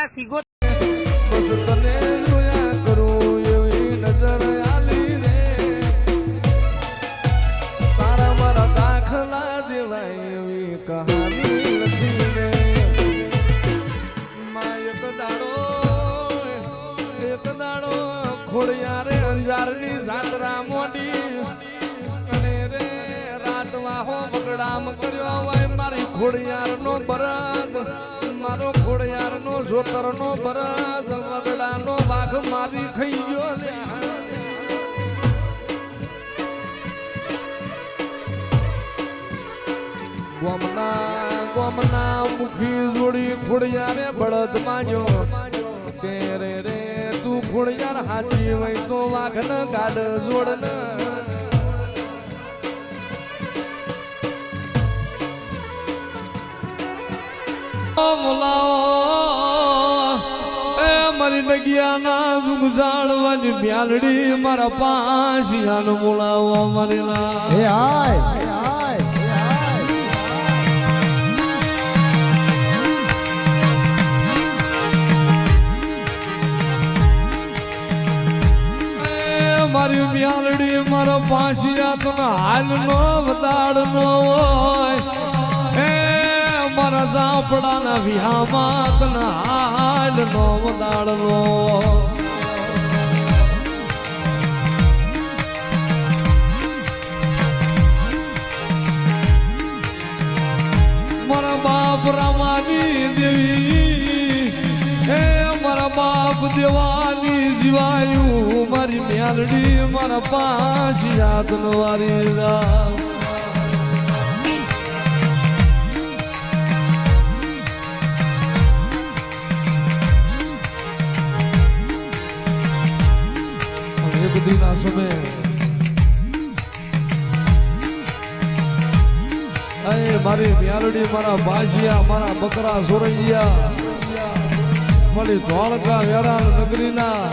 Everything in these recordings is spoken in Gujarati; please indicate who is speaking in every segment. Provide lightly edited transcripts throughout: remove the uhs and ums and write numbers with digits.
Speaker 1: આ સીગો
Speaker 2: બસ તને જોયા કરું એવી નજર આલી રે તારા મારા દાખલા દેવાય એવી કહાની લખી રે માં એક દાડો ખોડિયારે અંજારની સાતરા મોડી અને રે રાત વાહો બગડામ કર્યો હોય મારી ખોડિયારનો બરદ મારો ખોડિયારનો જોતરનો બરદ વગડાનો વાઘ મારી ખાઈ ગયો લે ગોમના મુખી જોડી ખોડિયારે બળદ માજો તેરે રે તું ખોડિયાર હાચી હોય તો વાઘ ન ગાડ જોડ ન મારી ડગિયાના દુઃખ જાણવાની બ્યાલડી મારા પાસિયાનો બોલાવો મારી મારી બ્યાલડી મારા પાસિયા તો હાલ નો વતાડ નો હોય મારા ઝાપડાના વિહામાં તના હાલ નો વદાળનો મારા બાપ રામાની દેવી હે મારા બાપ દેવાની જીવાયું મારી મ્યાલડી મારા પાસિયાતનો વારી રામ ના સમય મારી મ્યાલડી મારા બાજિયા મારા બકરા સોરૈયા મારી ધોળકા વેરા નગરીના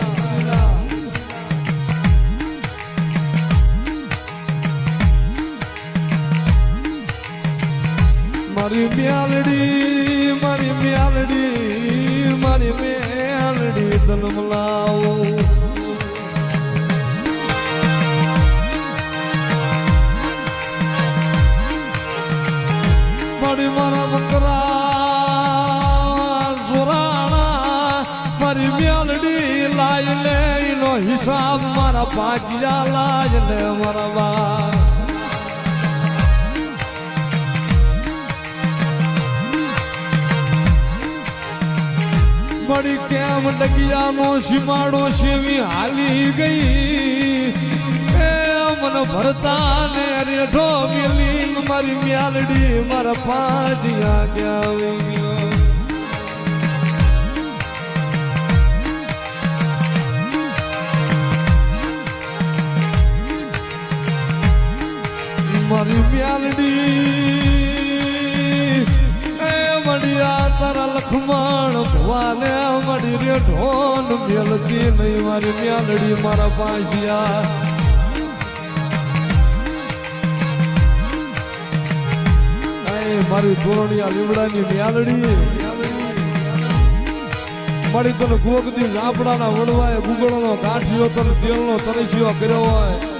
Speaker 2: મારી મ્યાલડી મારી મ્યાલડી મારી મ્યાલડી તન લાવો મારા બકરા સોરાણા મારી મ્યાલડી લાય લે એનો હિસાબ મારા પાજિયા લાય લે મારા બા મળી કેમ ડગિયાનો સીમાડો સેવી હાલી ગઈ મન ભરતા ને રેઢો મેલી મારી મ્યાલડી મારા પાજિયા ક્યાં આવી ગયો મારી મ્યાલડી મળ્યા તારા લખમણ ભવાને મળી રેઢો મેલતી નહીં મારી મ્યાલડી મારા પાજિયા મારી ધોરણિયા લીમડાની મ્યાલડી મારી તને ગોગદી ઝાપડાના વડવાએ ગુગળનો કાઠિયો તને તેલનો તરસ્યો કર્યો હોય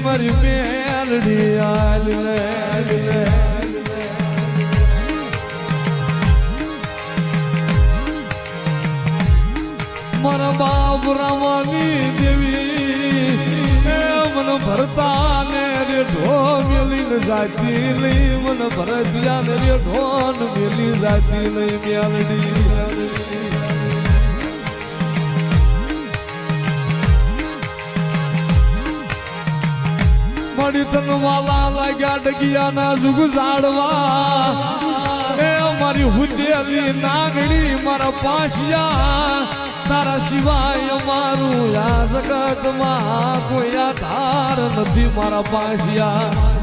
Speaker 2: મારી મ્યાલડી આલ લે મારા બાપ રામાની દેવી મન ભરતા ને રેઢો મેલી જાતી લઈ મન ભરતિયા ને રેઢો મેલી જાતી લઈ મ્યાલડી મારી તન વાલા લાગ્યા ડગિયાના જુગ ઝાડવા એ મારી હુજેલી નાગડી મારા પાસિયા તારા સિવાય મારું આ જગતમાં કોઈ આધાર નથી મારા પાસિયા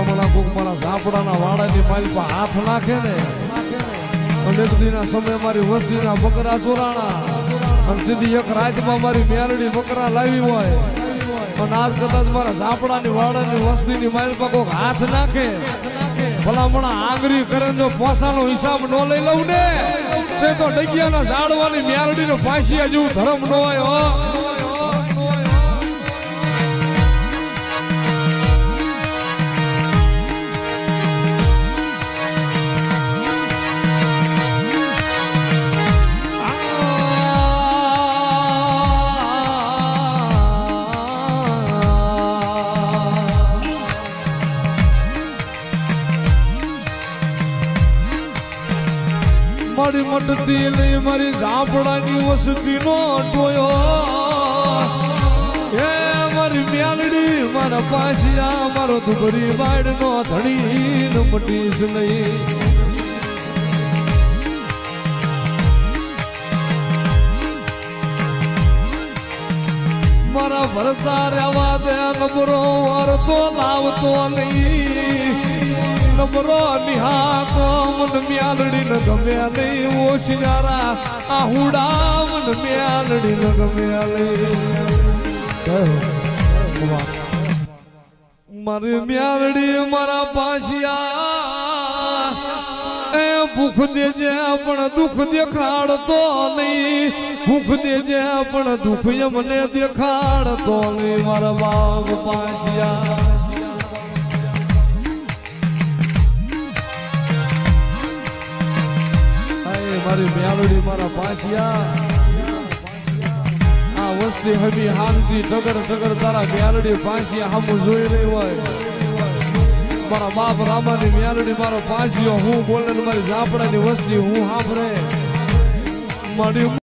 Speaker 2: ભલા કોક મારા ઝાપડાના વાડાની મારી પર હાથ નાખે ને અનેકદીના સમય મારી વસ્તીના બકરા ચોરાણા અને સીધી એક રાતમાં મારી મેરડી બકરા લાવી હોય અને આજ કદાચ મારા ઝાપડાની વાડાની વસ્તીની મારી પર કોક હાથ નાખે ભલામણા આંગળી કરે જો પોસાનો હિસાબ ન લઈ લઉં ને તે તો ડગિયાના ઝાડવાની મેરડીનો ફાંસિયા જેવું ધર્મ ન હોય હો મારી મટતી લઈ મારી ઝાપડાની વસતી નો ટોયો હે મારી મ્યાલડી મારા પાસિયા મારો દુબરી બાડ નો ધણી ન મટીશ નહીં મારા ભરતા રહેવા દે નબરો વરતો લાવતો નહીં નબરો નિહાકો મન મ્યાલડી ન ગમે નહીં ઓશિયારા આહુડા મન મ્યાલડી ન ગમે મારી મ્યાલડી મારા પાસિયા એ ભૂખ દેજે પણ દુઃખ દેખાડતો નહીં ભૂખ દેજે પણ દુઃખ મને દેખાડતો નહીં મારા બાપ પાસિયા મારી મ્યાલડી મારા પાસિયા આ વસ્તી હમી હાલતી ટગર ટગર તારા મ્યાલડી પાસિયા હામું જોઈ રહી હોય મારા બાપ રામાની મ્યાલડી મારો પાસિયો હું બોલે મારી ઝાપડાની વસ્તી હું સાંભળે મારી